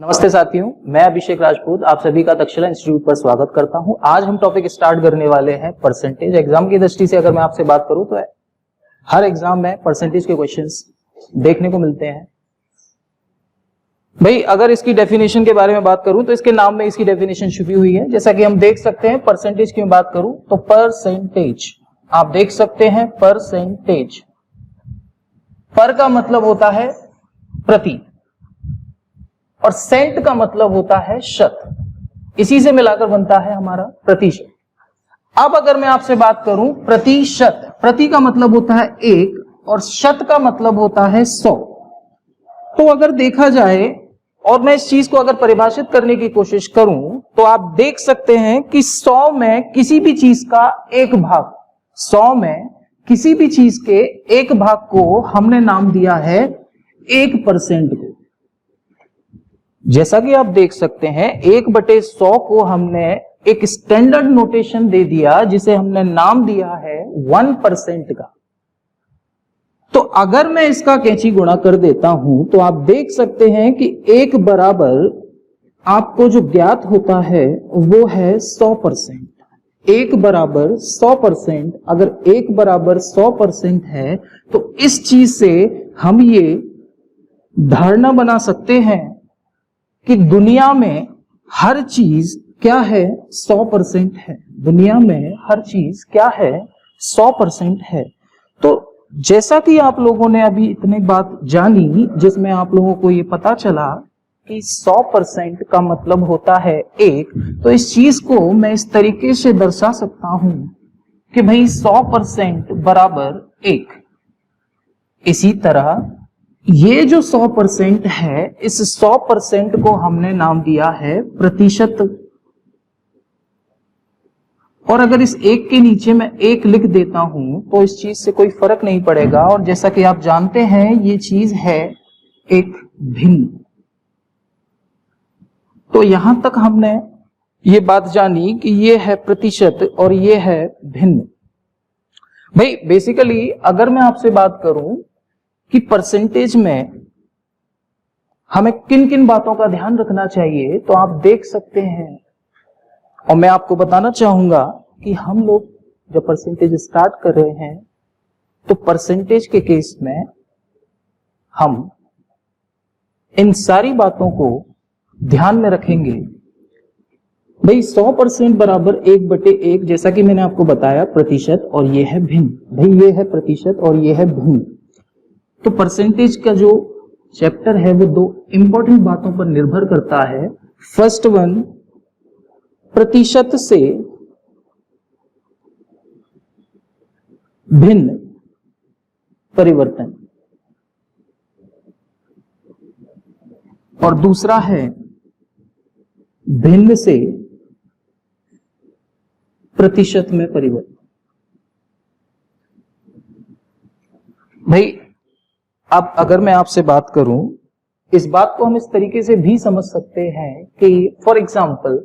नमस्ते साथियों, मैं अभिषेक राजपूत आप सभी का तक्षशिला इंस्टीट्यूट पर स्वागत करता हूं। आज हम टॉपिक स्टार्ट करने वाले हैं परसेंटेज। एग्जाम की दृष्टि से अगर मैं आपसे बात करूं तो हर एग्जाम में परसेंटेज के क्वेश्चंस देखने को मिलते हैं। भाई अगर इसकी डेफिनेशन के बारे में बात करूं तो इसके नाम में इसकी डेफिनेशन छुपी हुई है। जैसा कि हम देख सकते हैं, परसेंटेज की मैं बात करूं तो परसेंटेज, आप देख सकते हैं परसेंटेज। पर का मतलब होता है प्रति और सेंट का मतलब होता है शत, इसी से मिलाकर बनता है हमारा प्रतिशत। अब अगर मैं आपसे बात करूं प्रतिशत, प्रति का मतलब होता है एक और शत का मतलब होता है 100। तो अगर देखा जाए और मैं इस चीज को अगर परिभाषित करने की कोशिश करूं तो आप देख सकते हैं कि 100 में किसी भी चीज का एक भाग, 100 में किसी भी चीज के एक भाग को हमने नाम दिया है 1% को। जैसा कि आप देख सकते हैं 1/100 को हमने एक स्टैंडर्ड नोटेशन दे दिया जिसे हमने नाम दिया है 1% का। तो अगर मैं इसका कैंची गुणा कर देता हूं तो आप देख सकते हैं कि एक बराबर आपको जो ज्ञात होता है वो है 100%। एक बराबर 100%, अगर एक बराबर 100% है तो इस चीज से हम ये धारणा बना सकते हैं कि दुनिया में हर चीज क्या है, 100% है। दुनिया में हर चीज क्या है, 100% है। तो जैसा कि आप लोगों ने अभी इतनी बात जानी जिसमें आप लोगों को ये पता चला कि 100% का मतलब होता है एक, तो इस चीज को मैं इस तरीके से दर्शा सकता हूं कि भाई 100% बराबर एक। इसी तरह ये जो 100% है, इस 100% को हमने नाम दिया है प्रतिशत। और अगर इस एक के नीचे मैं एक लिख देता हूं तो इस चीज से कोई फर्क नहीं पड़ेगा। और जैसा कि आप जानते हैं ये चीज है एक भिन्न। तो यहां तक हमने ये बात जानी कि ये है प्रतिशत और ये है भिन्न। भाई बेसिकली अगर मैं आपसे बात करूं कि परसेंटेज में हमें किन किन बातों का ध्यान रखना चाहिए तो आप देख सकते हैं, और मैं आपको बताना चाहूंगा कि हम लोग जब परसेंटेज स्टार्ट कर रहे हैं तो परसेंटेज के केस में हम इन सारी बातों को ध्यान में रखेंगे। भाई 100% बराबर 1/1, जैसा कि मैंने आपको बताया प्रतिशत, और ये है भिन्न। भाई ये है प्रतिशत और ये है भिन्न। तो परसेंटेज का जो चैप्टर है वो दो इंपॉर्टेंट बातों पर निर्भर करता है। फर्स्ट वन, प्रतिशत से भिन्न परिवर्तन, और दूसरा है भिन्न से प्रतिशत में परिवर्तन। भाई अब अगर मैं आपसे बात करूं, इस बात को हम इस तरीके से भी समझ सकते हैं कि फॉर एग्जाम्पल,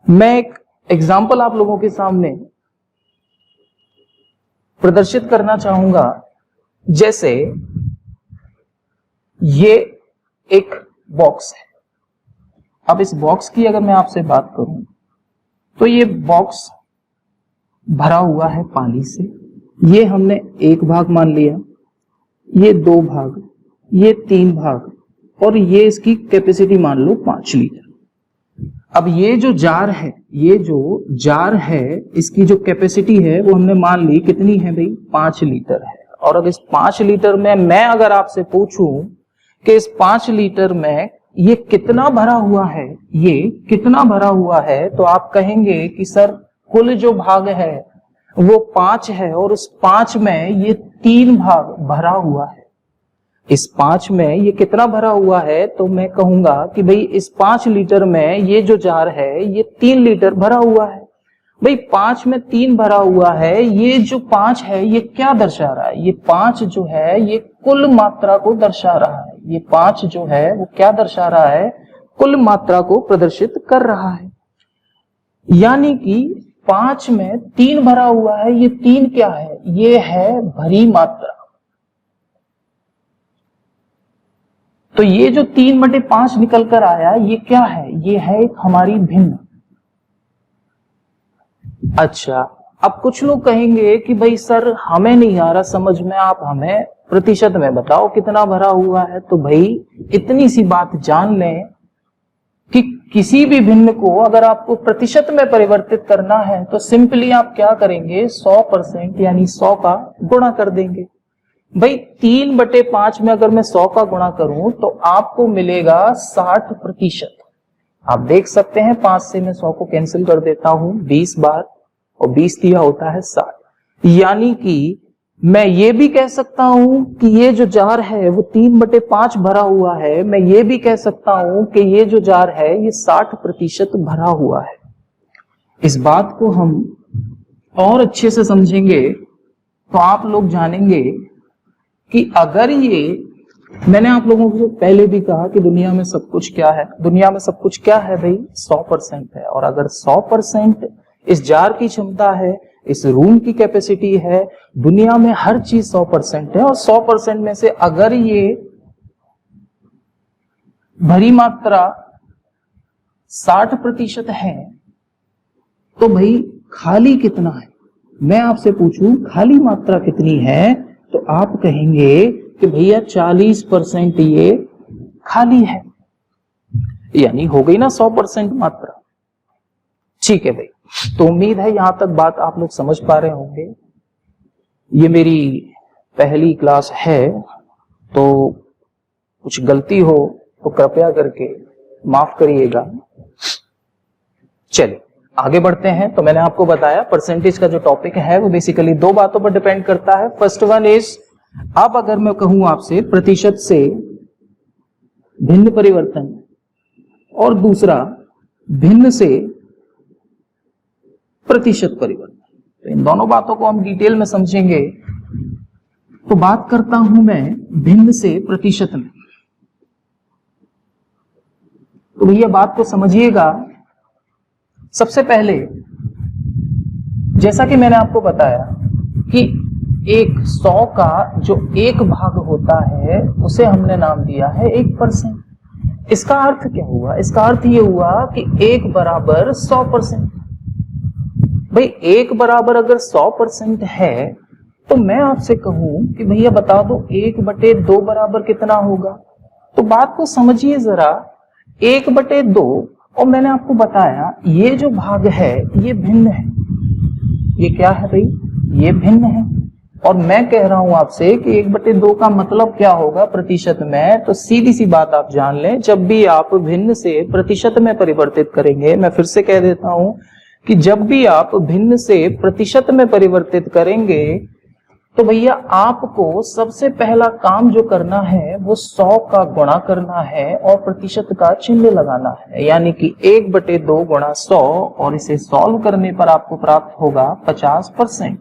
मैं एक एग्जाम्पल आप लोगों के सामने प्रदर्शित करना चाहूंगा। जैसे ये एक बॉक्स है। अब इस बॉक्स की अगर मैं आपसे बात करूं तो ये बॉक्स भरा हुआ है पानी से। ये हमने एक भाग मान लिया, ये 2 भाग, ये 3 भाग, और ये इसकी कैपेसिटी मान लो 5 लीटर। अब ये जो जार है, ये जो जार है, इसकी जो कैपेसिटी है वो हमने मान ली कितनी है भाई, 5 लीटर है। और अगर इस 5 लीटर में मैं अगर आपसे पूछूं कि इस 5 लीटर में ये कितना भरा हुआ है, ये कितना भरा हुआ है, तो आप कहेंगे कि सर कुल जो भाग है वो 5 है और उस 5 में ये 3 भाग भरा हुआ है। इस 5 में ये कितना भरा हुआ है, तो मैं कहूंगा कि भाई इस 5 लीटर में ये जो जार है ये 3 लीटर भरा हुआ है। भाई 5 में 3 भरा हुआ है, ये जो 5 है ये क्या दर्शा रहा है, ये 5 जो है ये कुल मात्रा को दर्शा रहा है। ये 5 जो है वो क्या दर्शा रहा है, कुल मात्रा को प्रदर्शित कर रहा है। यानी कि 5 में 3 भरा हुआ है, ये 3 क्या है, ये है भरी मात्रा। तो ये जो 3/5 निकल कर आया ये क्या है? ये है एक हमारी भिन्न। अच्छा, अब कुछ लोग कहेंगे कि भाई सर हमें नहीं आ रहा समझ में, आप हमें प्रतिशत में बताओ कितना भरा हुआ है। तो भाई इतनी सी बात जान लें कि किसी भी भिन्न को अगर आपको प्रतिशत में परिवर्तित करना है तो सिंपली आप क्या करेंगे, 100% यानी 100 का गुणा कर देंगे। भाई 3/5 में अगर मैं 100 का गुणा करूं तो आपको मिलेगा 60%। आप देख सकते हैं 5 से मैं 100 को कैंसिल कर देता हूं 20 बार, और 20 दिया होता है 60। यानी कि मैं ये भी कह सकता हूं कि ये जो जार है वो 3/5 भरा हुआ है। मैं ये भी कह सकता हूं कि ये जो जार है ये 60% भरा हुआ है। इस बात को हम और अच्छे से समझेंगे तो आप लोग जानेंगे कि अगर ये, मैंने आप लोगों को पहले भी कहा कि दुनिया में सब कुछ क्या है, दुनिया में सब कुछ क्या है भाई, 100% है। और अगर 100% इस जार की क्षमता है, इस रूम की कैपेसिटी है, दुनिया में हर चीज 100% है, और 100% में से अगर ये भरी मात्रा 60% है तो भाई खाली कितना है? मैं आपसे पूछूं खाली मात्रा कितनी है तो आप कहेंगे कि भैया 40% ये खाली है, यानी हो गई ना 100% मात्रा। ठीक है भाई, तो उम्मीद है यहां तक बात आप लोग समझ पा रहे होंगे। ये मेरी पहली क्लास है तो कुछ गलती हो तो कृपया करके माफ करिएगा। चलिए आगे बढ़ते हैं। तो मैंने आपको बताया परसेंटेज का जो टॉपिक है वो बेसिकली दो बातों पर डिपेंड करता है। फर्स्ट वन इज, अब अगर मैं कहूं आपसे प्रतिशत से भिन्न परिवर्तन, और दूसरा भिन्न से प्रतिशत परिवर्तन, तो इन दोनों बातों को हम डिटेल में समझेंगे। तो बात करता हूं मैं भिन्न से प्रतिशत में। तो भैया बात को समझिएगा। सबसे पहले जैसा कि मैंने आपको बताया कि 100 का जो एक भाग होता है उसे हमने नाम दिया है 1%। इसका अर्थ क्या हुआ? इसका अर्थ ये हुआ कि 1 बराबर 100%। भाई 1 बराबर अगर 100% है तो मैं आपसे कहूं कि भैया बता दो 1/2 बराबर कितना होगा। तो बात को समझिए जरा, 1/2, और मैंने आपको बताया ये जो भाग है ये भिन्न है। ये क्या है भाई? ये भिन्न है। और मैं कह रहा हूं आपसे कि 1/2 का मतलब क्या होगा प्रतिशत में। तो सीधी सी बात आप जान लें, जब भी आप भिन्न से प्रतिशत में परिवर्तित करेंगे, मैं फिर से कह देता हूं कि जब भी आप भिन्न से प्रतिशत में परिवर्तित करेंगे तो भैया आपको सबसे पहला काम जो करना है वो 100 का गुणा करना है और प्रतिशत का चिन्ह लगाना है। यानी कि 1/2 गुणा 100, और इसे सॉल्व करने पर आपको प्राप्त होगा 50%।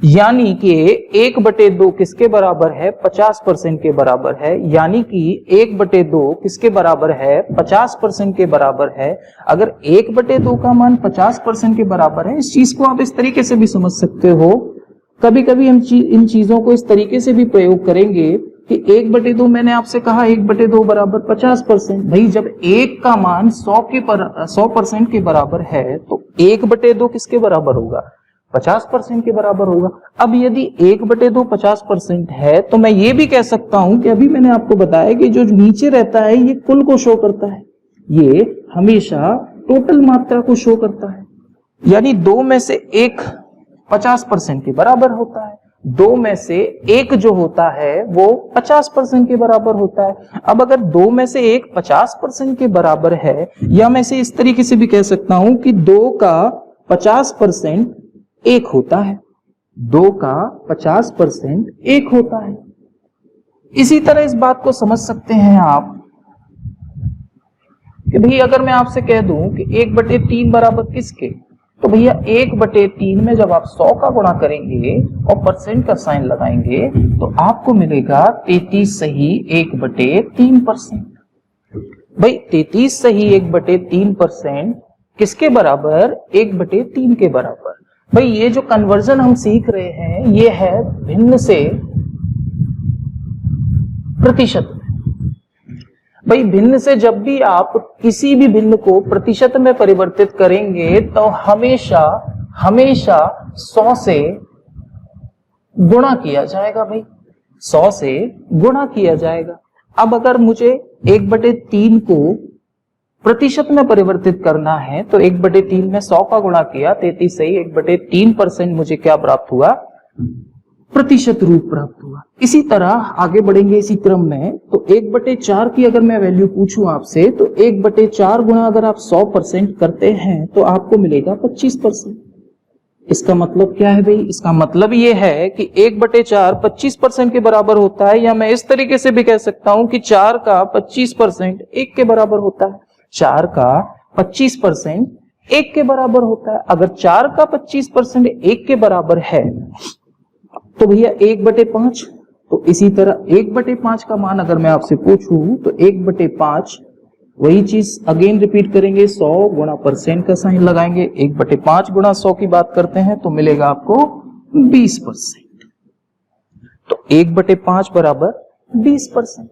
यानी कि 1/2 किसके बराबर है? 50% के बराबर है। यानी कि 1/2 किसके बराबर है? 50% के बराबर है। अगर 1/2 का मान 50% के बराबर है, इस चीज को आप इस तरीके से भी समझ सकते हो। कभी कभी हम इन चीजों को इस तरीके से भी प्रयोग करेंगे कि 1/2, मैंने आपसे कहा 1/2 बराबर 50%। भाई जब 1 का मान 100% के बराबर है तो 1/2 किसके बराबर होगा? 50% के बराबर होगा। अब यदि 1/2 50% है तो मैं ये भी कह सकता हूं कि अभी मैंने आपको बताया कि जो नीचे रहता है ये कुल को शो करता है, ये हमेशा टोटल मात्रा को शो करता है। यानी 2 में से 1 50% के बराबर होता है, 2 में से 1 जो होता है वो 50% के बराबर होता है। अब अगर 2 में से 1 50% के बराबर है, या मैं इसे इस तरीके से भी कह सकता हूं कि 2 का 50% 1 होता है, 2 का 50% 1 होता है। इसी तरह इस बात को समझ सकते हैं आप कि भैया अगर मैं आपसे कह दूं कि 1/3 बराबर किसके, तो भैया 1/3 में जब आप 100 का गुणा करेंगे और परसेंट का साइन लगाएंगे तो आपको मिलेगा 33 सही 1/3%। भाई 33 सही 1/3% किसके बराबर? 1/3 के बराबर। भाई ये जो कन्वर्जन हम सीख रहे हैं ये है भिन्न से प्रतिशत। भाई भिन्न से जब भी आप किसी भी भिन्न को प्रतिशत में परिवर्तित करेंगे तो हमेशा हमेशा 100 से गुणा किया जाएगा भाई, 100 से गुणा किया जाएगा। अब अगर मुझे 1/3 को प्रतिशत में परिवर्तित करना है तो 1/3 में 100 का गुणा किया 33 से 1/3% मुझे क्या प्राप्त हुआ, प्रतिशत रूप प्राप्त हुआ। इसी तरह आगे बढ़ेंगे इसी क्रम में, तो 1/4 की अगर मैं वैल्यू पूछूं आपसे तो 1/4 गुणा अगर आप 100% करते हैं तो आपको मिलेगा 25%। इसका मतलब क्या है भाई, इसका मतलब ये है कि 1/4 25% के बराबर होता है, या मैं इस तरीके से भी कह सकता हूं कि 4 का 25% 1 के बराबर होता है। 4 का 25% 1 के बराबर होता है। अगर 4 का 25% 1 के बराबर है तो भैया 1/5, तो इसी तरह 1/5 का मान अगर मैं आपसे पूछूं तो 1/5 वही चीज अगेन रिपीट करेंगे, 100 गुणा परसेंट का साइन लगाएंगे, 1/5 गुणा 100 की बात करते हैं तो मिलेगा आपको 20%। तो 1/5 बराबर 20%।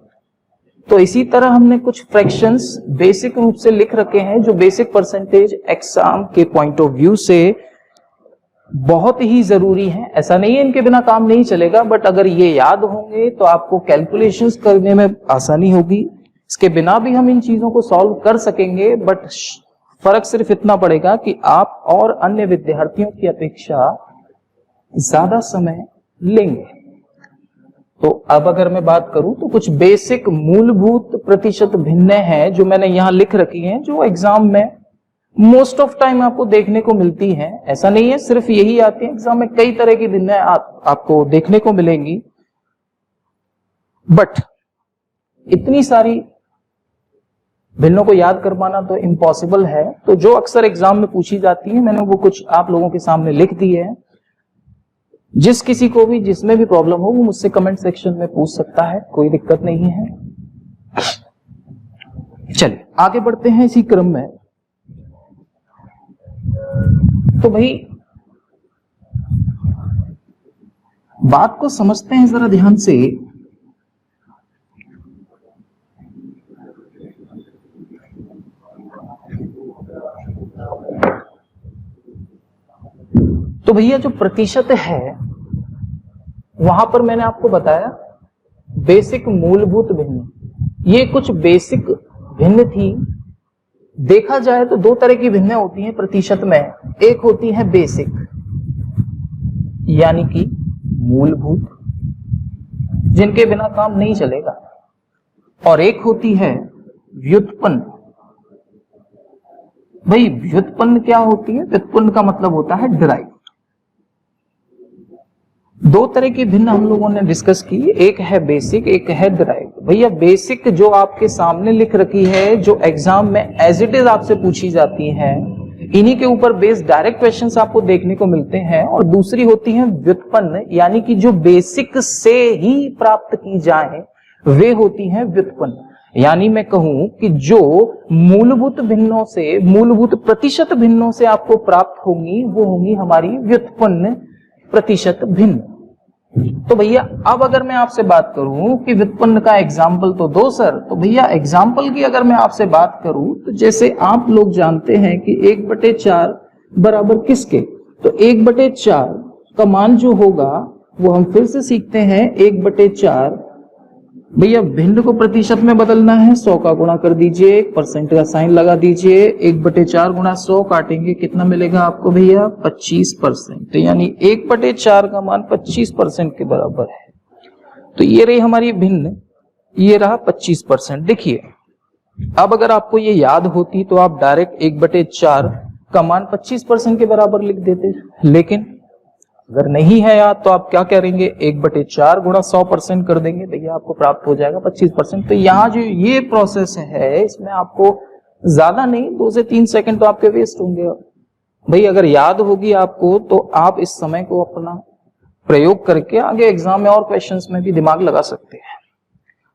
तो इसी तरह हमने कुछ फ्रैक्शंस बेसिक रूप से लिख रखे हैं जो बेसिक परसेंटेज एग्जाम के पॉइंट ऑफ व्यू से बहुत ही जरूरी है। ऐसा नहीं है इनके बिना काम नहीं चलेगा, बट अगर ये याद होंगे तो आपको कैलकुलेशंस करने में आसानी होगी। इसके बिना भी हम इन चीजों को सॉल्व कर सकेंगे, बट फर्क सिर्फ इतना पड़ेगा कि आप और अन्य विद्यार्थियों की अपेक्षा ज्यादा समय लेंगे। तो अब अगर मैं बात करूं तो कुछ बेसिक मूलभूत प्रतिशत भिन्नें हैं जो मैंने यहां लिख रखी हैं, जो एग्जाम में मोस्ट ऑफ टाइम आपको देखने को मिलती हैं। ऐसा नहीं है सिर्फ यही आती है, एग्जाम में कई तरह की भिन्नें आपको देखने को मिलेंगी, बट इतनी सारी भिन्नों को याद कर पाना तो इम्पॉसिबल है। तो जो अक्सर एग्जाम में पूछी जाती है मैंने वो कुछ आप लोगों के सामने लिख दी है। जिस किसी को भी जिसमें भी प्रॉब्लम हो वो मुझसे कमेंट सेक्शन में पूछ सकता है, कोई दिक्कत नहीं है। चलिए आगे बढ़ते हैं इसी क्रम में। तो भाई बात को समझते हैं जरा ध्यान से। तो भैया जो प्रतिशत है वहां पर मैंने आपको बताया बेसिक मूलभूत भिन्न, ये कुछ बेसिक भिन्न थी। देखा जाए तो दो तरह की भिन्नें होती हैं प्रतिशत में, एक होती है बेसिक यानी कि मूलभूत, जिनके बिना काम नहीं चलेगा, और एक होती है व्युत्पन्न। भाई व्युत्पन्न क्या होती है? व्युत्पन्न का मतलब होता है डिराइव। दो तरह की भिन्न हम लोगों ने डिस्कस की, एक है बेसिक, एक है डिराइव। भैया बेसिक जो आपके सामने लिख रखी है, जो एग्जाम में एज इट इज आपसे पूछी जाती है, इन्हीं के ऊपर बेस्ड डायरेक्ट क्वेश्चंस आपको देखने को मिलते हैं। और दूसरी होती है व्युत्पन्न, यानी कि जो बेसिक से ही प्राप्त की जाए वे होती हैं व्युत्पन्न। यानी मैं कहूं कि जो मूलभूत भिन्नों से, मूलभूत प्रतिशत भिन्नों से आपको प्राप्त होंगी वो होंगी हमारी व्युत्पन्न प्रतिशत भिन्न। तो भैया अब अगर मैं आपसे बात करूं कि व्युत्पन्न का एग्जाम्पल तो दो सर, तो भैया एग्जाम्पल की अगर मैं आपसे बात करूं तो जैसे आप लोग जानते हैं कि 1/4 बराबर किसके, तो 1/4 का मान जो होगा वो हम फिर से सीखते हैं। 1/4 भैया भिन्न को प्रतिशत में बदलना है, 100 का गुणा कर दीजिए, 1% का साइन लगा दीजिए, 1/4 गुणा 100 काटेंगे, कितना मिलेगा आपको भैया? 25%। यानी 1/4 का मान 25% के बराबर है। तो ये रही हमारी भिन्न, ये रहा 25%। देखिए अब अगर आपको ये याद होती तो आप डायरेक्ट 1/4 का मान 25% के बराबर लिख देते, लेकिन अगर नहीं है याद तो आप क्या करेंगे? 1/4 गुणा 100% कर देंगे, भैया आपको प्राप्त हो जाएगा 25%। तो यहाँ जो ये प्रोसेस है इसमें आपको ज्यादा नहीं 2 से 3 सेकंड तो आपके वेस्ट होंगे। भाई अगर याद होगी आपको तो आप इस समय को अपना प्रयोग करके आगे एग्जाम में और क्वेश्चंस में भी दिमाग लगा सकते हैं।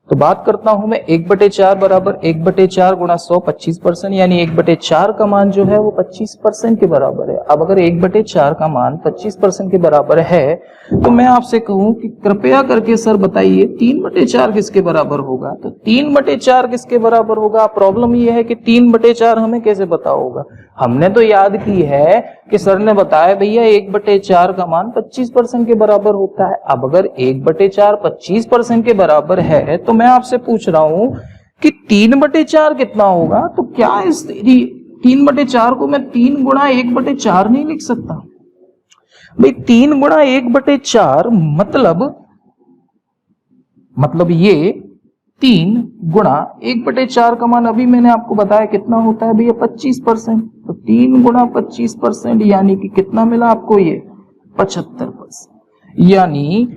तो बात करता हूं मैं 1/4 बराबर 1/4 गुणा 100 25%, यानी 1/4 का मान जो है वो 25% के बराबर है। अब अगर 1/4 का मान 25% के बराबर है तो मैं आपसे कहूं कि कृपया करके सर बताइए 3/4 किसके बराबर होगा। तो 3/4 किसके बराबर होगा। प्रॉब्लम ये है कि 3/4 हमें कैसे पता होगा। हमने तो याद की है कि सर ने बताया भैया 1/4 का मान 25% के बराबर होता है। अब अगर 1/4 25% के बराबर है तो मैं आपसे पूछ रहा हूं कि 3/4 कितना होगा। तो क्या इस 3/4 को मैं 3 गुणा 1/4 नहीं लिख सकता। भाई 3 गुणा 1/4 मतलब ये 3 गुणा 1/4 का मान अभी मैंने आपको बताया कितना होता है भैया 25%। तो 3 गुणा 25% यानी कि कितना मिला आपको ये 75%। यानी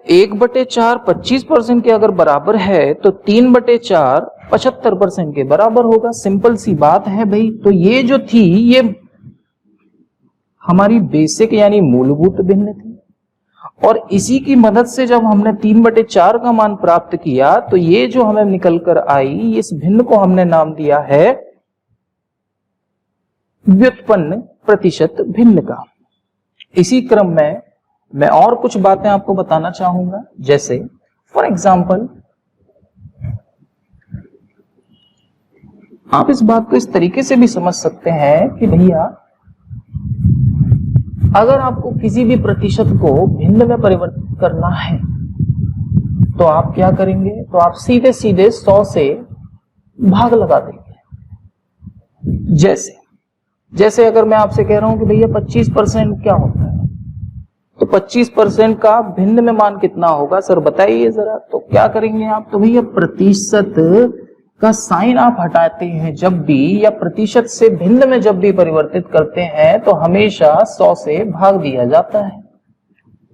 1/4 25% के अगर बराबर है तो 3/4 75% के बराबर होगा। सिंपल सी बात है भाई। तो ये जो थी ये हमारी बेसिक यानी मूलभूत भिन्न थी, और इसी की मदद से जब हमने 3/4 का मान प्राप्त किया तो ये जो हमें निकल कर आई, इस भिन्न को हमने नाम दिया है व्युत्पन्न प्रतिशत भिन्न का। इसी क्रम में मैं और कुछ बातें आपको बताना चाहूंगा। जैसे फॉर एग्जाम्पल आप इस बात को इस तरीके से भी समझ सकते हैं कि भैया अगर आपको किसी भी प्रतिशत को भिन्न में परिवर्तित करना है तो आप क्या करेंगे। तो आप सीधे सीधे 100 से भाग लगा देंगे। जैसे अगर मैं आपसे कह रहा हूं कि भैया 25% क्या होता है, तो 25% का भिन्न में मान कितना होगा सर बताइए जरा। तो क्या करेंगे आप। तो भैया प्रतिशत का साइन आप हटाते हैं जब भी, या प्रतिशत से भिन्न में जब भी परिवर्तित करते हैं तो हमेशा 100 से भाग दिया जाता है।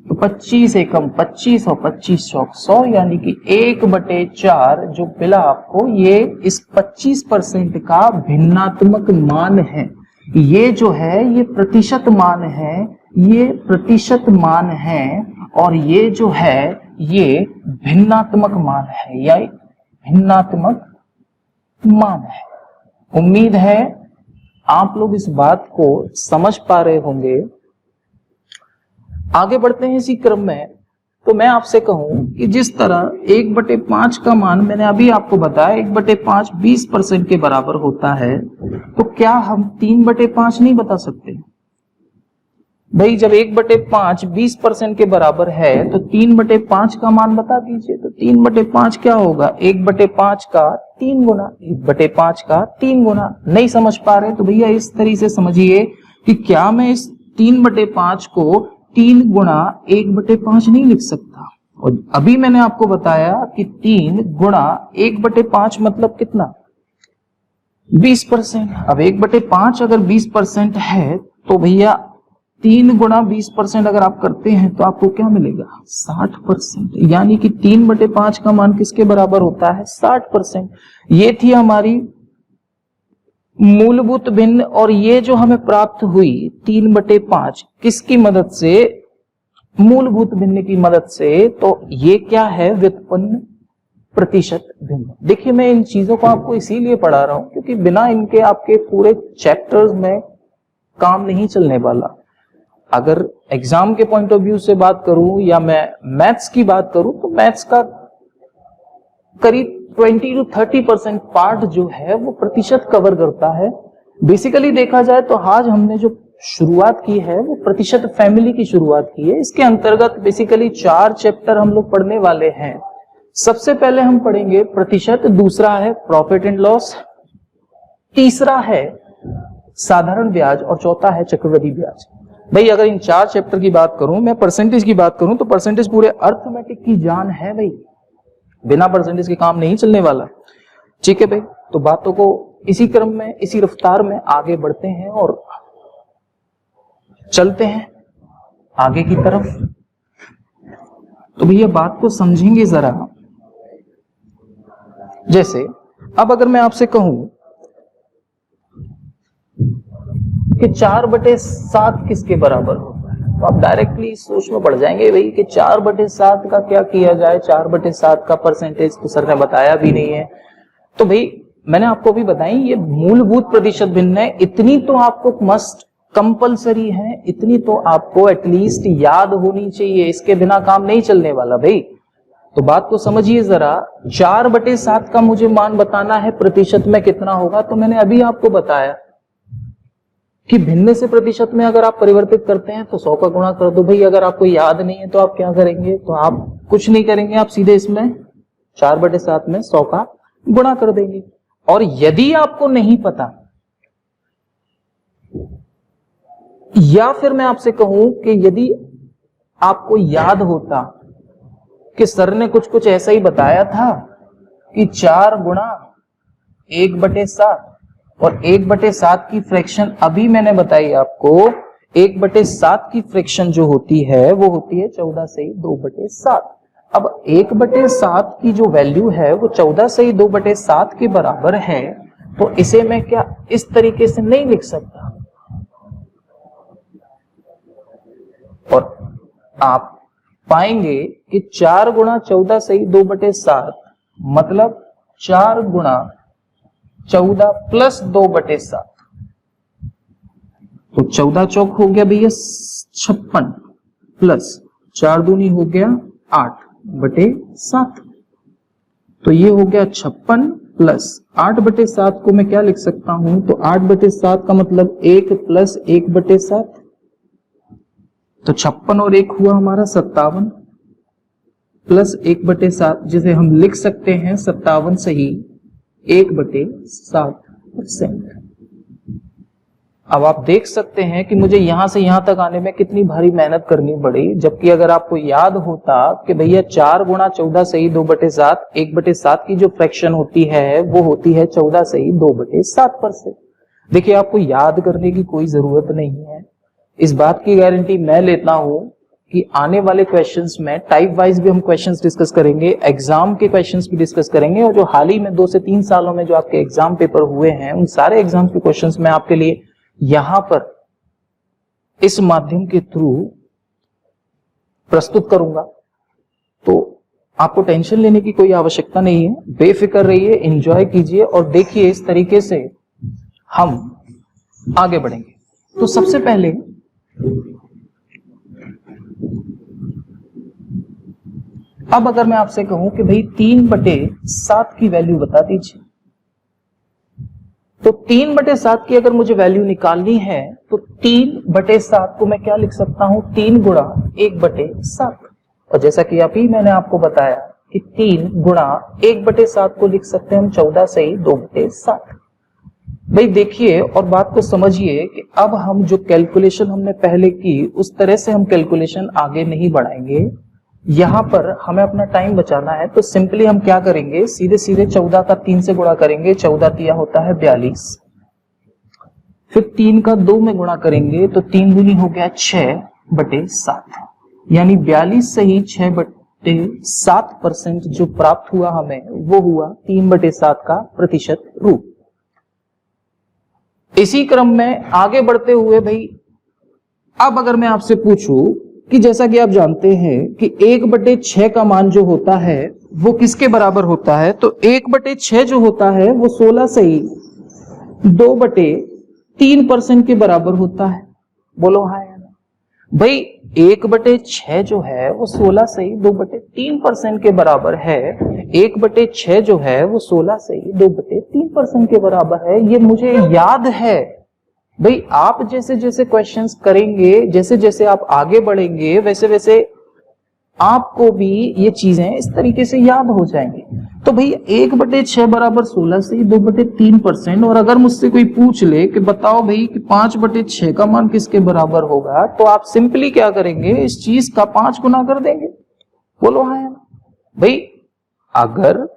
तो 25 एकम 25 और 25 चौक 100, यानी कि 1/4 जो मिला आपको ये इस 25% का भिन्नात्मक मान है। ये जो है ये प्रतिशत मान है, ये प्रतिशत मान है, और ये जो है ये भिन्नात्मक मान है या भिन्नात्मक मान है। उम्मीद है आप लोग इस बात को समझ पा रहे होंगे। आगे बढ़ते हैं इसी क्रम में। तो मैं आपसे कहूं कि जिस तरह 1/5 का मान मैंने अभी आपको बताया 1/5 20% के बराबर होता है, तो क्या हम 3/5 नहीं बता सकते भाई। जब 1/5 20% के बराबर है तो 3/5 का मान बता दीजिए। तो 3/5 क्या होगा 1/5 का 3 गुना, 1/5 का 3 गुना। नहीं समझ पा रहे तो भैया इस तरीके से समझिए कि क्या मैं इस 3/5 को 3 गुणा 1/5 नहीं लिख सकता। और अभी मैंने आपको बताया कि 3 गुणा 1/5 मतलब कितना 20%। अब 1/5 अगर 20% है तो भैया 3 गुणा 20% अगर आप करते हैं तो आपको क्या मिलेगा 60%। यानी कि 3/5 का मान किसके बराबर होता है 60%। ये थी हमारी मूलभूत भिन्न, और ये जो हमें प्राप्त हुई 3/5 किसकी मदद से, मूलभूत भिन्न की मदद से। तो ये क्या है व्युत्पन्न प्रतिशत भिन्न। देखिए मैं इन चीजों को आपको इसीलिए पढ़ा रहा हूं क्योंकि बिना इनके आपके पूरे चैप्टर्स में काम नहीं चलने वाला। अगर एग्जाम के पॉइंट ऑफ व्यू से बात करूं या मैं मैथ्स की बात करूं तो मैथ्स का करीब 20 to 30% पार्ट जो है वो प्रतिशत कवर करता है। बेसिकली देखा जाए तो आज हमने जो शुरुआत की है वो प्रतिशत फैमिली की शुरुआत की है। इसके अंतर्गत बेसिकली 4 चैप्टर हम लोग पढ़ने वाले हैं। सबसे पहले हम पढ़ेंगे प्रतिशत, दूसरा है प्रॉफिट एंड लॉस, तीसरा है साधारण ब्याज, और चौथा है चक्रवृद्धि ब्याज। भाई अगर इन 4 चैप्टर की बात करूं, मैं परसेंटेज की बात करूं तो परसेंटेज पूरे अर्थमेटिक की जान है भाई। बिना परसेंटेज के काम नहीं चलने वाला। ठीक है भाई, तो बातों को इसी क्रम में इसी रफ्तार में आगे बढ़ते हैं और चलते हैं आगे की तरफ। तो भैया बात को समझेंगे जरा। जैसे अब अगर मैं आपसे कहूं कि 4/7 किसके बराबर होता है, तो आप डायरेक्टली सोच में पड़ जाएंगे भाई कि 4/7 का क्या किया जाए, 4/7 का परसेंटेज तो सर ने बताया भी नहीं है। तो भाई मैंने आपको भी बताई ये मूलभूत प्रतिशत भिन्न है, इतनी तो आपको मस्ट कंपलसरी है, इतनी तो आपको एटलीस्ट याद होनी चाहिए, इसके बिना काम नहीं चलने वाला भाई। तो बात को समझिए जरा, 4/7 का मुझे मान बताना है प्रतिशत में कितना होगा, तो मैंने अभी आपको बताया कि भिन्न से प्रतिशत में अगर आप परिवर्तित करते हैं तो 100 का गुणा कर दो भाई। अगर आपको याद नहीं है तो आप क्या करेंगे, तो आप कुछ नहीं करेंगे, आप सीधे इसमें 4/7 में 100 का गुणा कर देंगे। और यदि आपको नहीं पता, या फिर मैं आपसे कहूं कि यदि आपको याद होता कि सर ने कुछ ऐसा ही बताया था कि 4 गुणा 1/7, और 1/7 की फ्रैक्शन अभी मैंने बताई आपको, 1/7 की फ्रैक्शन जो होती है वो होती है 14 से 2/7। अब 1/7 की जो वैल्यू है वो 14 से 2/7 के बराबर है, तो इसे मैं क्या इस तरीके से नहीं लिख सकता। और आप पाएंगे कि 4 गुणा 14 से 2/7 मतलब 4 गुणा 14 प्लस 2/7, तो 14 चौक हो गया भैया 56 प्लस 4 दूनी हो गया 8/7, तो ये हो गया 56 प्लस 8/7 को मैं क्या लिख सकता हूं, तो 8/7 का मतलब 1 प्लस 1/7, तो 56 और 1 हुआ हमारा 57 प्लस 1/7, जिसे हम लिख सकते हैं 57 सही 1/7%। अब आप देख सकते हैं कि मुझे यहां से यहां तक आने में कितनी भारी मेहनत करनी पड़ी, जबकि अगर आपको याद होता कि भैया 4 गुणा 14 से 2/7, 1/7 की जो फ्रैक्शन होती है वो होती है 14 से 2/7%। देखिए आपको याद करने की कोई जरूरत नहीं है, इस बात की गारंटी मैं लेता हूं कि आने वाले क्वेश्चंस में टाइप वाइज भी हम क्वेश्चंस डिस्कस करेंगे, एग्जाम के क्वेश्चंस भी डिस्कस करेंगे, और जो हाल ही में 2 से 3 सालों में जो आपके एग्जाम पेपर हुए हैं उन सारे एग्जाम के क्वेश्चंस मैं आपके लिए यहां पर इस माध्यम के थ्रू प्रस्तुत करूंगा। तो आपको टेंशन लेने की कोई आवश्यकता नहीं है, बेफिक्र रहिए, एंजॉय कीजिए और देखिए इस तरीके से हम आगे बढ़ेंगे। तो सबसे पहले अब अगर मैं आपसे कहूं कि भाई 3/7 की वैल्यू बता दीजिए, तो 3/7 की अगर मुझे वैल्यू निकालनी है तो 3/7 को मैं क्या लिख सकता हूं, 3 गुणा 1/7, और जैसा कि अभी मैंने आपको बताया कि 3 गुणा 1/7 को लिख सकते हैं हम 14 से 2/7। भाई देखिए और बात को समझिए कि अब हम जो कैलकुलेशन हमने पहले की उस तरह से हम कैलकुलेशन आगे नहीं बढ़ाएंगे, यहां पर हमें अपना टाइम बचाना है। तो सिंपली हम क्या करेंगे, सीधे सीधे 14 का 3 से गुणा करेंगे, 14 तिया होता है 42, फिर 3 का 2 में गुणा करेंगे तो 3 दूनी हो गया 6/7, यानी 42 से ही 6/7% जो प्राप्त हुआ हमें वो हुआ 3/7 का प्रतिशत रूप। इसी क्रम में आगे बढ़ते हुए भाई अब अगर मैं आपसे पूछूं कि जैसा कि आप जानते हैं कि 1/6 का मान जो होता है वो किसके बराबर होता है, तो 1/6 जो होता है वो 16 से ही 2/3% के बराबर होता है। बोलो हाँ या ना भाई, 1/6 जो है वो 16 से ही 2/3% के बराबर है, 1/6 जो है वो 16 से ही 2/3% के बराबर है, ये मुझे याद है। भाई आप जैसे जैसे क्वेश्चंस करेंगे, जैसे जैसे आप आगे बढ़ेंगे, वैसे वैसे आपको भी ये चीजें इस तरीके से याद हो जाएंगी। तो भाई 1/6 बराबर 16 से 2/3%, और अगर मुझसे कोई पूछ ले कि बताओ भाई कि 5/6 का मान किसके बराबर होगा, तो आप सिंपली क्या करेंगे, इस चीज का 5 गुना कर देंगे। बोलो हाँ या ना भाई, अगर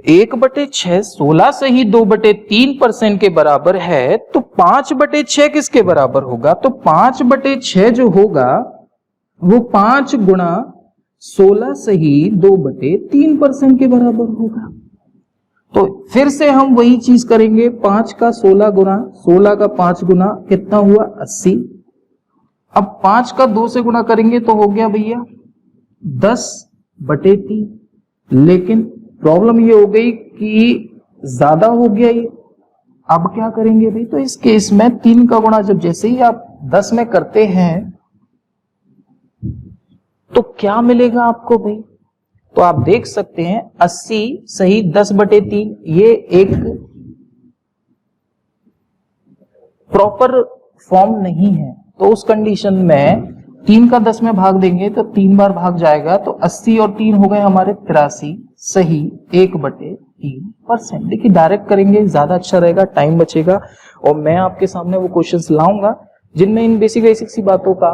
1/6 16 से ही 2/3% के बराबर है तो 5/6 किसके बराबर होगा, तो 5/6 जो होगा वो 5 गुणा 16 से ही 2/3% के बराबर होगा। तो फिर से हम वही चीज करेंगे, 5 का 16 गुना 16 का 5 गुना कितना हुआ 80, अब 5 का 2 से गुणा करेंगे तो हो गया भैया 10/3, लेकिन प्रॉब्लम ये हो गई कि ज्यादा हो गया ये। अब क्या करेंगे भाई, तो इस केस में 3 का गुणा जब जैसे ही आप 10 में करते हैं तो क्या मिलेगा आपको भाई, तो आप देख सकते हैं 80 सही 10/3, ये एक प्रॉपर फॉर्म नहीं है। तो उस कंडीशन में 3 का 10 में भाग देंगे तो 3 बार भाग जाएगा, तो 80 और 3 हो गए हमारे 83 सही 1/3%। देखिए डायरेक्ट करेंगे ज्यादा अच्छा रहेगा, टाइम बचेगा, और मैं आपके सामने वो क्वेश्चंस लाऊंगा जिनमें इन बेसिक सी बातों का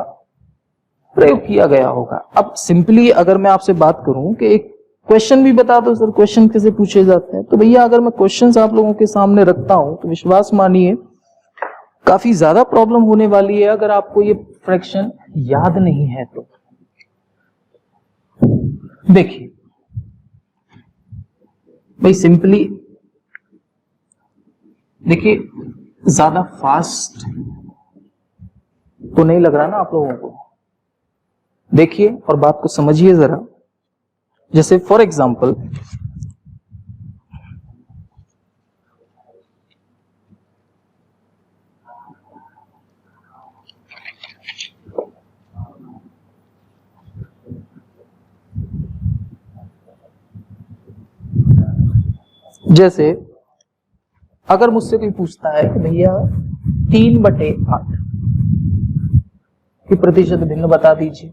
प्रयोग किया गया होगा। अब सिंपली अगर मैं आपसे बात करूं कि एक क्वेश्चन भी बता दो सर, क्वेश्चन कैसे पूछे जाते हैं, तो भैया अगर मैं क्वेश्चंस आप लोगों के सामने रखता हूं तो विश्वास मानिए काफी ज्यादा प्रॉब्लम होने वाली है अगर आपको ये फ्रैक्शन याद नहीं है तो। देखिए भाई सिंपली देखिए, ज्यादा फास्ट तो नहीं लग रहा ना आप लोगों को, देखिए और बात को समझिए जरा। जैसे फॉर एग्जांपल जैसे अगर मुझसे कोई पूछता है कि भैया 3/8 की प्रतिशत भिन्न बता दीजिए,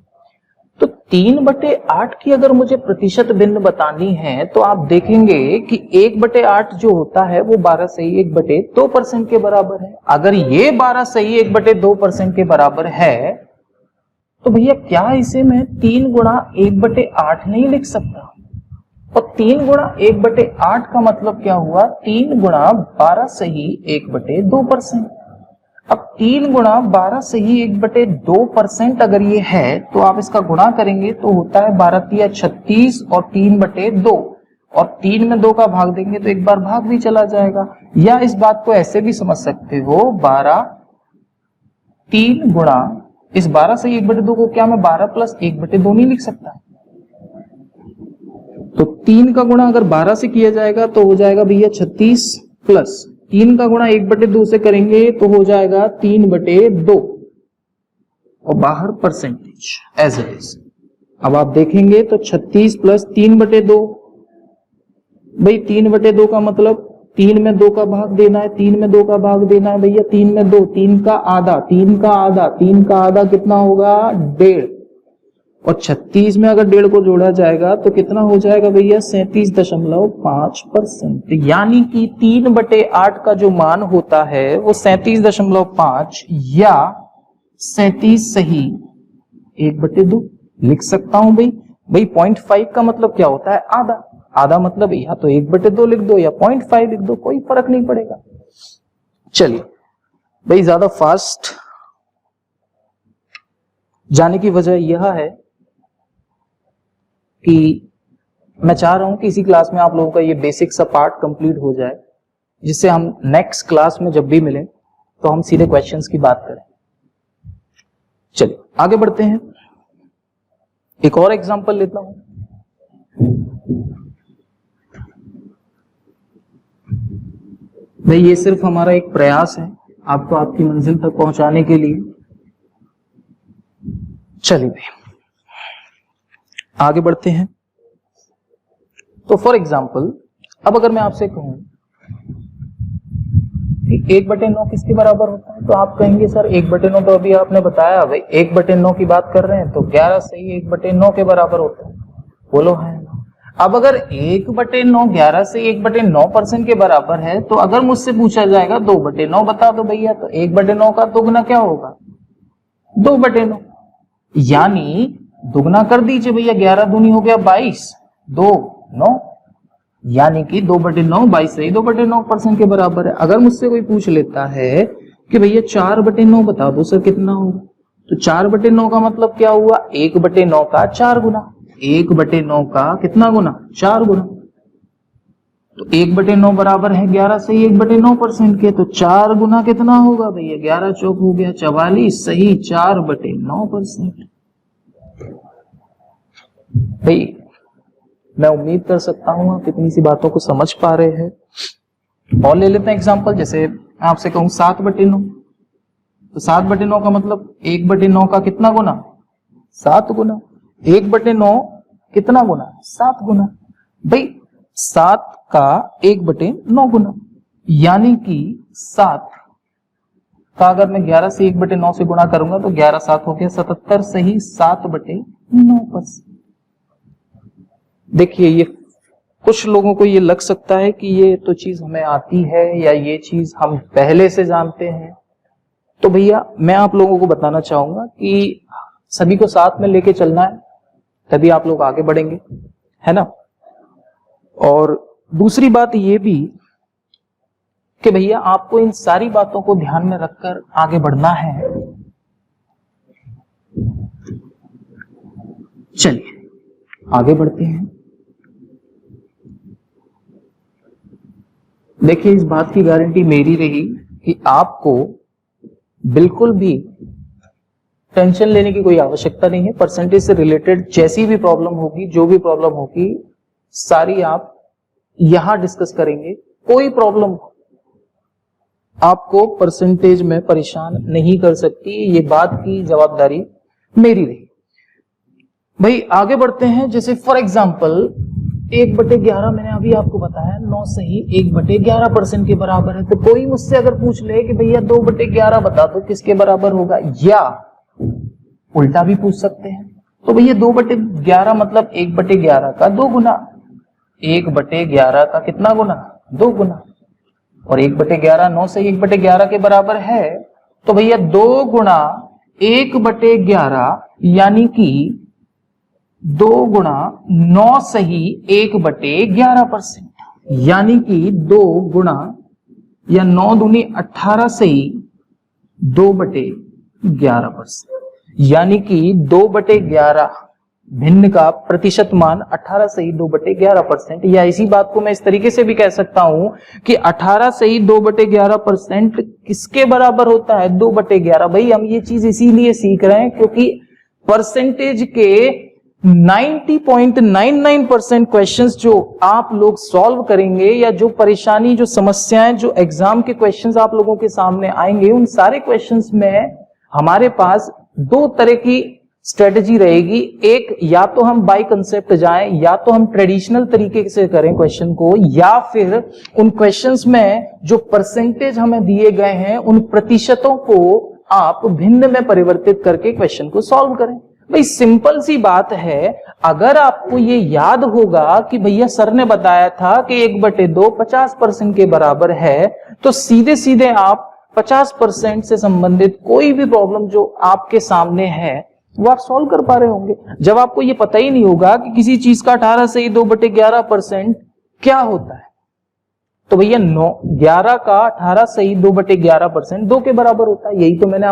तो 3/8 की अगर मुझे प्रतिशत भिन्न बतानी है तो आप देखेंगे कि 1/8 जो होता है वो 12 सही 1/2% के बराबर है। अगर ये 12 सही 1/2% के बराबर है तो भैया क्या इसे मैं 3 गुणा 1/8 नहीं लिख सकता? और 3 गुणा 1/8 का मतलब क्या हुआ, 3 गुणा 12 सही 1/2%। अब 3 गुणा 12 सही 1/2% अगर ये है तो आप इसका गुणा करेंगे तो होता है 12 36 और 3/2, और 3 में 2 का भाग देंगे तो एक बार भाग भी चला जाएगा। या इस बात को ऐसे भी समझ सकते हो, 3 गुणा इस 12 सही 1/2 को क्या मैं 12 + 1/2 नहीं लिख सकता? तो 3 का गुणा अगर 12 से किया जाएगा तो हो जाएगा भैया 36 प्लस 3 का गुणा 1/2 से करेंगे तो हो जाएगा 3/2 और बाहर परसेंटेज एज इट इज। अब आप देखेंगे तो 36 प्लस 3/2, भाई 3/2 का मतलब 3 में 2 का भाग देना है, 3 में 2 का भाग देना है भैया, 3 में 2, 3 का आधा, 3 का आधा, 3 का आधा कितना होगा 1.5, और 36 में अगर 1.5 को जोड़ा जाएगा तो कितना हो जाएगा भैया 37.5%। यानी कि 3/8 का जो मान होता है वो 37.5 या 37 सही 1/2 लिख सकता हूं भाई। 0.5 का मतलब क्या होता है आधा, आधा मतलब या तो 1/2 लिख दो या 0.5 लिख दो, कोई फर्क नहीं पड़ेगा। चलिए भाई, ज्यादा फास्ट जाने की वजह यह है कि मैं चाह रहा हूं कि इसी क्लास में आप लोगों का ये बेसिक सा पार्ट कंप्लीट हो जाए, जिससे हम नेक्स्ट क्लास में जब भी मिलें तो हम सीधे क्वेश्चंस की बात करें। चलिए आगे बढ़ते हैं, एक और एग्जांपल लेता हूं। भाई ये सिर्फ हमारा एक प्रयास है आपको आपकी मंजिल तक पहुंचाने के लिए। चलिए भाई आगे बढ़ते हैं। तो फॉर एग्जाम्पल अब अगर मैं आपसे कहूं कि 1/9 किसके बराबर होता है, तो आप कहेंगे सर 1/9 तो अभी आपने बताया, भाई 1/9 की बात कर रहे हैं तो 11 सही 1/9 के बराबर होता है, बोलो है। अब अगर 1/9 11 से 1/9% के बराबर है तो अगर मुझसे पूछा जाएगा 2/9 बता दो भैया, तो 1/9 का दुगना क्या होगा 2/9, यानी दुगना कर दीजिए भैया, 11 दूनी हो गया 22, 2 9, यानी कि 2/9 22 सही 2/9% के बराबर है। अगर मुझसे कोई पूछ लेता है कि भैया 4/9 बता दो सर कितना होगा, तो 4/9 का मतलब क्या हुआ 1/9 का 4 गुना, 1/9 का कितना गुना 4 गुना। तो 1/9 बराबर है 11 सही 1/9% के, तो 4 गुना कितना होगा भैया, 11 चौक हो गया 44 सही 4/9%। भाई मैं उम्मीद कर सकता हूं आप इतनी सी बातों को समझ पा रहे हैं। और ले लेते हैं एग्जांपल, जैसे मैं आपसे कहूं 7/9, तो 7/9 का मतलब 1/9 का कितना गुना, 7 गुना। 1/9 कितना गुना, 7 गुना। भाई 7 का 1/9 गुना, यानी कि 7 का अगर मैं 11 से 1/9 से गुणा करूंगा तो 11 7 हो गया 77 सही 7/9%। देखिए ये कुछ लोगों को ये लग सकता है कि ये तो चीज हमें आती है या ये चीज हम पहले से जानते हैं, तो भैया मैं आप लोगों को बताना चाहूंगा कि सभी को साथ में लेके चलना है, तभी आप लोग आगे बढ़ेंगे, है ना। और दूसरी बात ये भी कि भैया आपको इन सारी बातों को ध्यान में रखकर आगे बढ़ना है। चलिए आगे बढ़ते हैं। देखिए इस बात की गारंटी मेरी रही कि आपको बिल्कुल भी टेंशन लेने की कोई आवश्यकता नहीं है। परसेंटेज से रिलेटेड जैसी भी प्रॉब्लम होगी, जो भी प्रॉब्लम होगी, सारी आप यहां डिस्कस करेंगे। कोई प्रॉब्लम आपको परसेंटेज में परेशान नहीं कर सकती, ये बात की जवाबदारी मेरी रही। भाई आगे बढ़ते हैं। जैसे फॉर एग्जाम्पल 1/11 मैंने अभी आपको बताया 9 सही 1/11% के बराबर है। तो कोई मुझसे अगर पूछ ले कि भैया 2/11 बता दो किसके बराबर होगा, या उल्टा भी पूछ सकते हैं, तो भैया 2/11 मतलब 1/11 का 2 गुना, 1/11 का कितना गुना, 2 गुना। और 1/11 9 सही 1/11 के बराबर है, तो भैया 2 गुना 1/11 यानी कि 2 गुना 9 सही 1/11%, यानी कि 2 गुना या 9 दूनी 18 सही 2/11%, यानी कि 2/11 भिन्न का प्रतिशत मान 18 सही 2/11%। या इसी बात को मैं इस तरीके से भी कह सकता हूं कि 18 सही 2/11% किसके बराबर होता है, 2/11। भाई हम ये चीज इसीलिए सीख रहे हैं क्योंकि परसेंटेज के 90.99% क्वेश्चंस जो आप लोग सॉल्व करेंगे, या जो परेशानी, जो समस्याएं, जो एग्जाम के क्वेश्चंस आप लोगों के सामने आएंगे, उन सारे क्वेश्चंस में हमारे पास 2 तरह की स्ट्रेटेजी रहेगी। एक, या तो हम बाय कंसेप्ट जाएं, या तो हम ट्रेडिशनल तरीके से करें क्वेश्चन को, या फिर उन क्वेश्चंस में जो परसेंटेज हमें दिए गए हैं उन प्रतिशतों को आप भिन्न में परिवर्तित करके क्वेश्चन को सॉल्व करें। भाई सिंपल सी बात है। अगर आपको ये याद होगा कि भैया सर ने बताया था कि 1/2 50% के बराबर है, तो सीधे सीधे आप 50% से संबंधित कोई भी प्रॉब्लम जो आपके सामने है वो आप सॉल्व कर पा रहे होंगे। जब आपको ये पता ही नहीं होगा कि किसी चीज का 18 सही 2/11% क्या होता है, तो भैया 11 का 18 सही 2/11% 2 के बराबर होता है। यही तो मैंने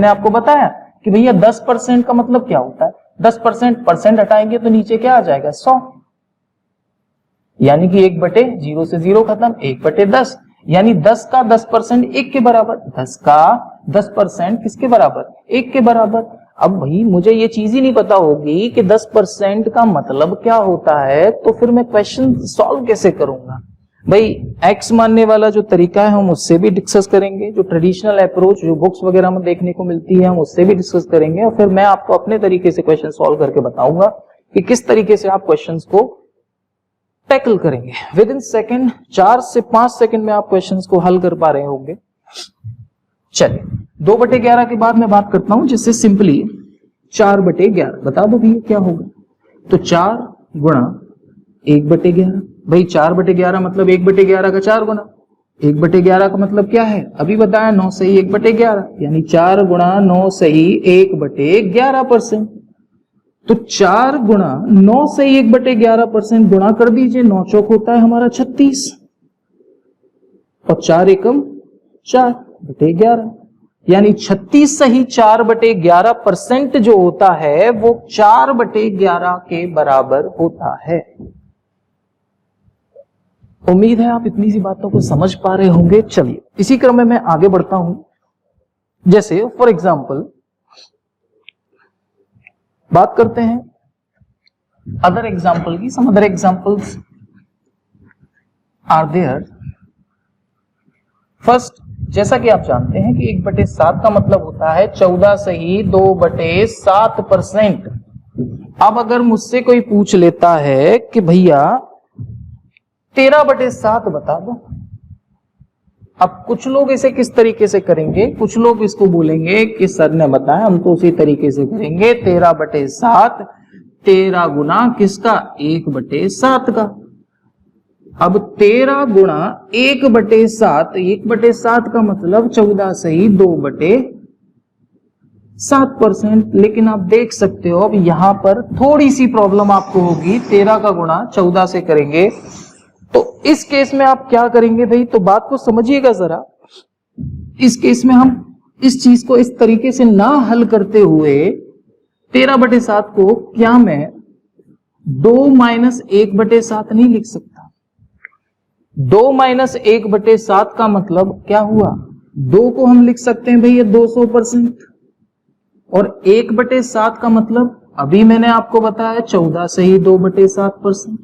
आपको बताया कि भैया 10% का मतलब क्या होता है, 10% हटाएंगे तो नीचे क्या आ जाएगा, 100, यानी कि 1/0 से 0 खत्म, 1/10, यानी 10 का 10% 1 के बराबर, 10 का 10% किसके बराबर, 1 के बराबर। अब भाई मुझे ये चीज ही नहीं पता होगी कि 10% का मतलब क्या होता है, तो फिर मैं क्वेश्चन सॉल्व कैसे करूंगा। भाई एक्स मानने वाला जो तरीका है हम उससे भी डिस्कस करेंगे, जो ट्रेडिशनल अप्रोच जो बुक्स वगैरह में देखने को मिलती है हम उससे भी डिस्कस करेंगे, और फिर मैं आपको अपने तरीके से क्वेश्चन सॉल्व करके बताऊंगा कि किस तरीके से आप क्वेश्चंस को टैकल करेंगे। विद इन सेकेंड 4 से 5 सेकेंड में आप क्वेश्चंस को हल कर पा रहे होंगे। चलिए 2/11 के बाद मैं बात करता हूं, जिससे सिंपली 4/11 बता दो भैया क्या होगा। तो 4 गुणा 1/11, भाई 4/11 मतलब 1/11 का 4 गुना, 1/11 का मतलब क्या है, अभी बताया 9 सही 1/11, यानी 4 गुणा 9 सही 1/11%। तो 4 गुणा 9 सही 1/11% गुणा कर दीजिए, 9 चौक होता है हमारा 36, और 4 एकम 4/11, यानी 36 सही 4/11% जो होता है वो 4/11 के बराबर होता है। उम्मीद है आप इतनी सी बातों को समझ पा रहे होंगे। चलिए इसी क्रम में मैं आगे बढ़ता हूं। जैसे फॉर एग्जाम्पल बात करते हैं अदर एग्जाम्पल की। Some other examples are there. First, जैसा कि आप जानते हैं कि 1/7 का मतलब होता है 14 सही 2/7%। अब अगर मुझसे कोई पूछ लेता है कि भैया 13/7 बता दो, अब कुछ लोग इसे किस तरीके से करेंगे, कुछ लोग इसको बोलेंगे कि सर ने बताया, हम तो उसी तरीके से करेंगे। 13/7 13 गुना किसका, 1/7 का। अब 13 गुणा 1/7, 1/7 का मतलब 14 सही 2/7%। लेकिन आप देख सकते हो अब यहां पर थोड़ी सी प्रॉब्लम आपको होगी। 13 का गुणा 14 से करेंगे तो इस केस में आप क्या करेंगे भाई, तो बात को समझिएगा जरा। इस केस में हम इस चीज को इस तरीके से ना हल करते हुए 13/7 को क्या मैं 2 - 1/7 नहीं लिख सकता। 2 - 1/7 का मतलब क्या हुआ, 2 को हम लिख सकते हैं भैया 200%, और 1/7 का मतलब अभी मैंने आपको बताया 14 सही 2/7%।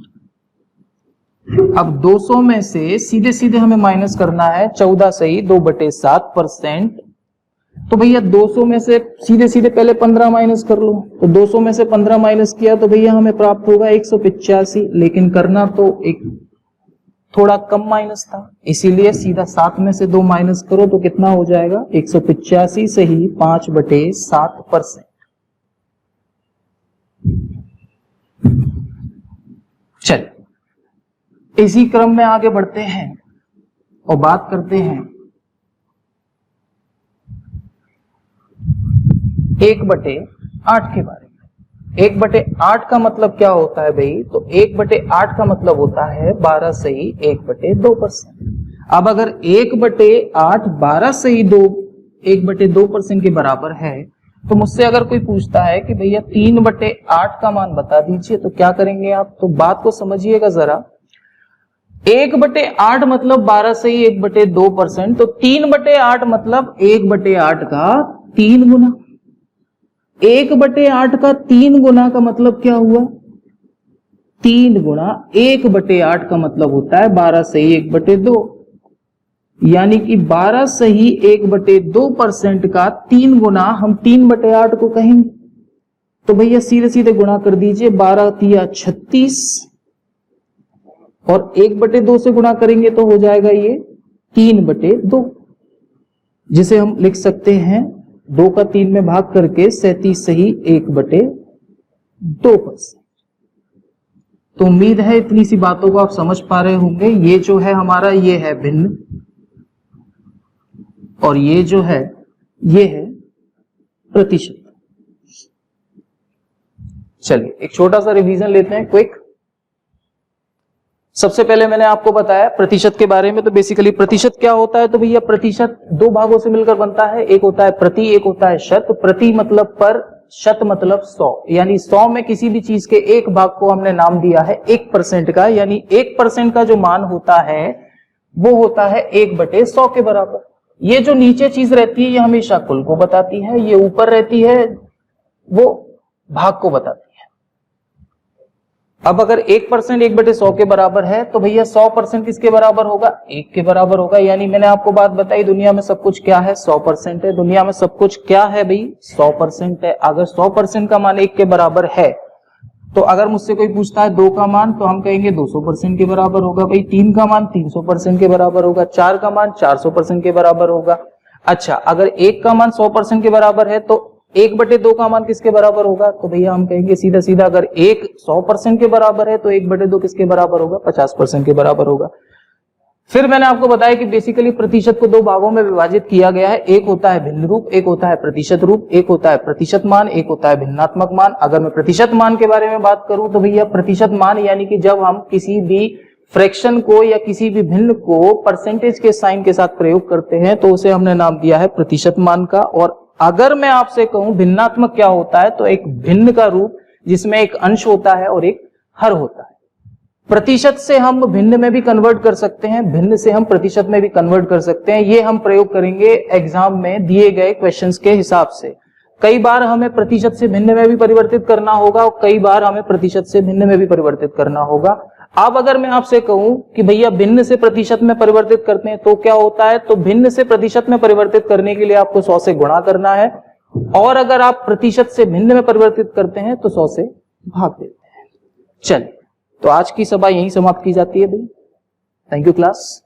अब 200 में से सीधे सीधे हमें माइनस करना है 14 सही 2/7%। तो भैया 200 में से सीधे सीधे पहले 15 माइनस कर लो, तो 200 में से 15 माइनस किया तो भैया हमें प्राप्त होगा 185। लेकिन करना तो एक थोड़ा कम माइनस था, इसीलिए सीधा 7 में से 2 माइनस करो तो कितना हो जाएगा 185 सही 5/7%। चलिए इसी क्रम में आगे बढ़ते हैं और बात करते हैं 1/8 के बारे में। 1/8 का मतलब क्या होता है भाई, तो 1/8 का मतलब होता है 12 सही 1/2%। अब अगर 1/8 12 सही 1/2% के बराबर है, तो मुझसे अगर कोई पूछता है कि भैया 3/8 का मान बता दीजिए, तो क्या करेंगे आप, तो बात को समझिएगा जरा। 1/8 मतलब 12 सही 1/2%, तो 3/8 मतलब 1/8 का 3 गुना। 1/8 का 3 गुना का मतलब क्या हुआ, 3 गुना 1/8 का मतलब होता है 12 सही 1/2, यानी कि 12 सही 1/2% का 3 गुना हम 3/8 को कहेंगे। तो भैया सीधे सीधे गुणा कर दीजिए, 12 तिया 36 और 1/2 से गुणा करेंगे तो हो जाएगा ये 3/2, जिसे हम लिख सकते हैं 2 का 3 में भाग करके 37 सही 1/2%। तो उम्मीद है इतनी सी बातों को आप समझ पा रहे होंगे। ये जो है हमारा ये है भिन्न, और ये जो है ये है प्रतिशत। चलिए एक छोटा सा रिवीजन लेते हैं क्विक। सबसे पहले मैंने आपको बताया प्रतिशत के बारे में। तो बेसिकली प्रतिशत क्या होता है, तो भैया प्रतिशत 2 भागों से मिलकर बनता है, एक होता है प्रति, एक होता है शत। प्रति मतलब पर, शत मतलब 100, यानी 100 में किसी भी चीज के एक भाग को हमने नाम दिया है 1% का, यानी 1% का जो मान होता है वो होता है 1/100 के बराबर। ये जो नीचे चीज रहती है ये हमेशा कुल को बताती है, ये ऊपर रहती है वो भाग को बताती है। अब अगर 1% 1/100 के बराबर है, तो भैया 100% किसके बराबर होगा, 1 के बराबर होगा। यानी मैंने आपको बात बताई, दुनिया में सब कुछ क्या है, 100% है। दुनिया में सब कुछ क्या है भाई, 100% है। अगर 100% का मान 1 के बराबर है, तो अगर मुझसे कोई पूछता है 2 का मान, तो हम कहेंगे 200% के बराबर होगा भाई। 3 का मान 300% के बराबर होगा। 4 का मान 400% के बराबर होगा। अच्छा, अगर 1 का मान 100% के बराबर है, तो 1/2 का मान किसके बराबर होगा, तो भैया हम कहेंगे सीधा सीधा अगर 1 100% के बराबर है, तो 1/2 किसके बराबर होगा, 50% के बराबर होगा। फिर मैंने आपको बताया कि बेसिकली प्रतिशत को 2 भागों में विभाजित किया गया है, एक होता है भिन्न रूप, एक होता है प्रतिशत रूप, एक होता है प्रतिशत मान, एक होता है भिन्नात्मक मान। अगर मैं प्रतिशत मान के बारे में बात करूं, तो भैया प्रतिशत मान यानी कि जब हम किसी भी फ्रैक्शन को या किसी भी भिन्न को परसेंटेज के साइन के साथ प्रयोग करते हैं, तो उसे हमने नाम दिया है प्रतिशत मान का। और अगर मैं आपसे कहूं भिन्नात्मक क्या होता है, तो एक भिन्न का रूप जिसमें एक अंश होता है और एक हर होता है। प्रतिशत से हम भिन्न में भी कन्वर्ट कर सकते हैं, भिन्न से हम प्रतिशत में भी कन्वर्ट कर सकते हैं। ये हम प्रयोग करेंगे एग्जाम में दिए गए क्वेश्चंस के हिसाब से। कई बार हमें प्रतिशत से भिन्न में भी परिवर्तित करना होगा और कई बार हमें प्रतिशत से भिन्न में भी परिवर्तित करना होगा। अब अगर मैं आपसे कहूं कि भैया भिन्न से प्रतिशत में परिवर्तित करते हैं तो क्या होता है, तो भिन्न से प्रतिशत में परिवर्तित करने के लिए आपको 100 से गुणा करना है, और अगर आप प्रतिशत से भिन्न में परिवर्तित करते हैं तो 100 से भाग देते हैं। चलिए, तो आज की सभा यहीं समाप्त की जाती है भाई। Thank you class.